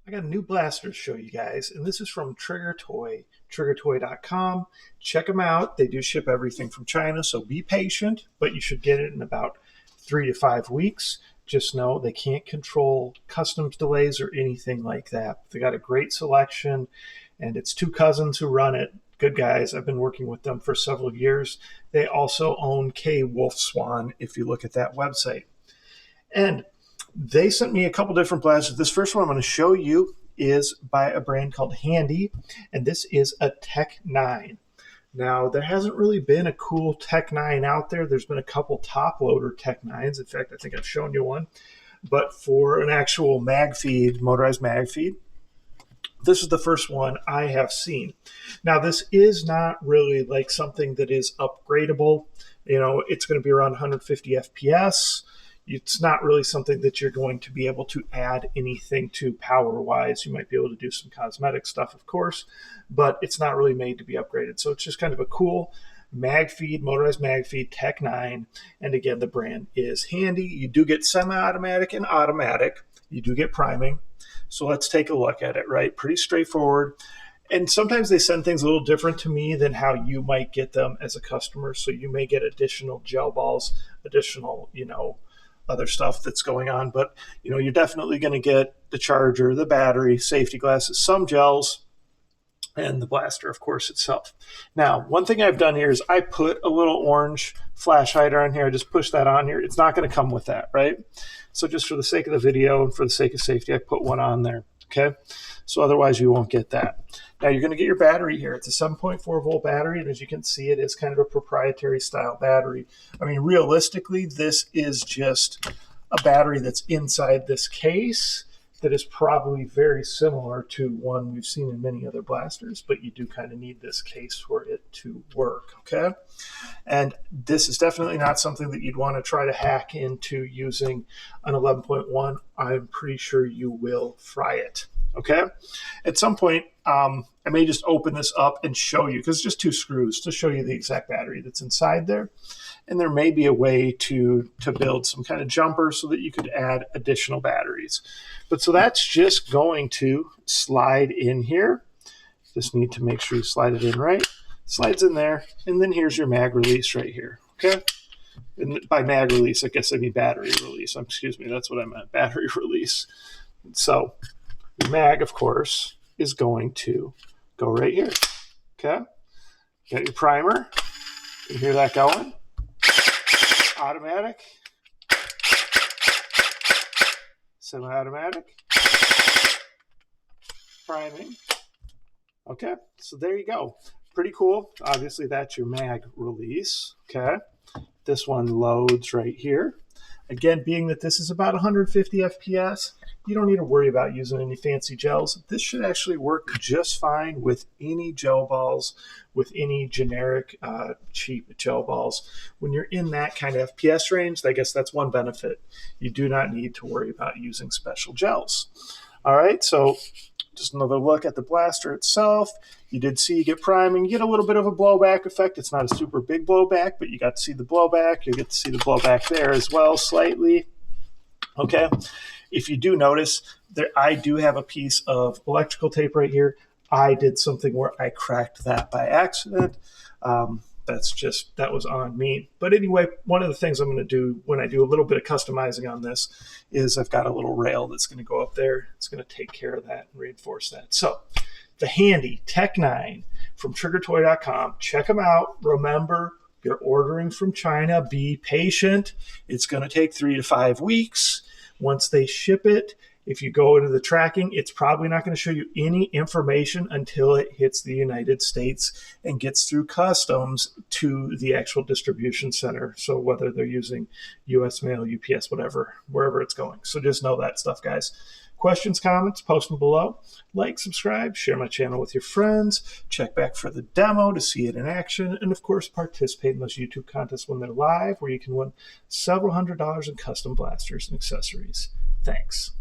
I got a new blaster to show you guys, and this is from Triggertoy, triggertoy.com. Check them out. They do ship everything from China, so be patient, but you should get it in about 3 to 5 weeks. Just know they can't control customs delays or anything like that. They got a great selection, and it's two cousins who run it. Good guys. I've been working with them for several years. They also own K Wolf Swan, if you look at that website. And they sent me a couple different blasters. This first one I'm going to show you is by a brand called Handi, and this is a Tec-9. Now, there hasn't really been a cool Tec-9 out there. There's been a couple top-loader Tec-9s. In fact, I think I've shown you one. But for an actual mag feed, motorized mag feed, this is the first one I have seen. Now, this is not really like something that is upgradable. You know, it's going to be around 150 FPS. It's not really something that you're going to be able to add anything to power-wise. You might be able to do some cosmetic stuff, of course, but it's not really made to be upgraded. So it's just kind of a cool mag feed, motorized mag feed, Tec-9. And again, the brand is Handi. You do get semi-automatic and automatic. You do get priming. So let's take a look at it, right? Pretty straightforward. And sometimes they send things a little different to me than how you might get them as a customer. So you may get additional gel balls, additional, other stuff that's going on, but you're definitely going to get the charger, the battery, safety glasses, some gels, and the blaster, of course, itself. Now, one thing I've done here is I put a little orange flash hider on here. I just push that on here. It's not going to come with that, right? So just for the sake of the video and for the sake of safety, I put one on there, okay? So otherwise you won't get that. Now you're going to get your battery here. It's a 7.4 volt battery, and as you can see, it is kind of a proprietary style battery. I mean, realistically, this is just a battery that's inside this case that is probably very similar to one we've seen in many other blasters, but you do kind of need this case for it to work, okay? And this is definitely not something that you'd want to try to hack into using an 11.1. I'm pretty sure you will fry it. Okay. At some point, I may just open this up and show you, because it's just 2 screws, to show you the exact battery that's inside there. And there may be a way to build some kind of jumper so that you could add additional batteries. But so that's just going to slide in here. Just need to make sure you slide it in right. Slides in there. And then here's your mag release right here. Okay. And by mag release, I guess I mean battery release. Excuse me. That's what I meant. Battery release. So the mag, of course, is going to go right here. Okay? Got your primer. You hear that going? Automatic. Semi-automatic. Priming. Okay, so there you go. Pretty cool. Obviously, that's your mag release. Okay? This one loads right here. Again, being that this is about 150 FPS, you don't need to worry about using any fancy gels. This should actually work just fine with any gel balls, with any generic cheap gel balls. When you're in that kind of FPS range, I guess that's one benefit. You do not need to worry about using special gels. All right, so just another look at the blaster itself. You did see you get priming. You get a little bit of a blowback effect. It's not a super big blowback, but you got to see the blowback. You get to see the blowback there as well, slightly. Okay. If you do notice, I do have a piece of electrical tape right here. I did something where I cracked that by accident. That was on me. But anyway, one of the things I'm going to do when I do a little bit of customizing on this is I've got a little rail that's going to go up there. It's going to take care of that and reinforce that. So the Handi Tec-9 from Triggertoy.com. Check them out. Remember, you're ordering from China. Be patient. It's going to take 3 to 5 weeks. Once they ship it, if you go into the tracking, it's probably not going to show you any information until it hits the United States and gets through customs to the actual distribution center. So whether they're using US Mail, UPS, whatever, wherever it's going. So just know that stuff, guys. Questions, comments, post them below. Like, subscribe, share my channel with your friends. Check back for the demo to see it in action. And, of course, participate in those YouTube contests when they're live, where you can win several $100s in custom blasters and accessories. Thanks.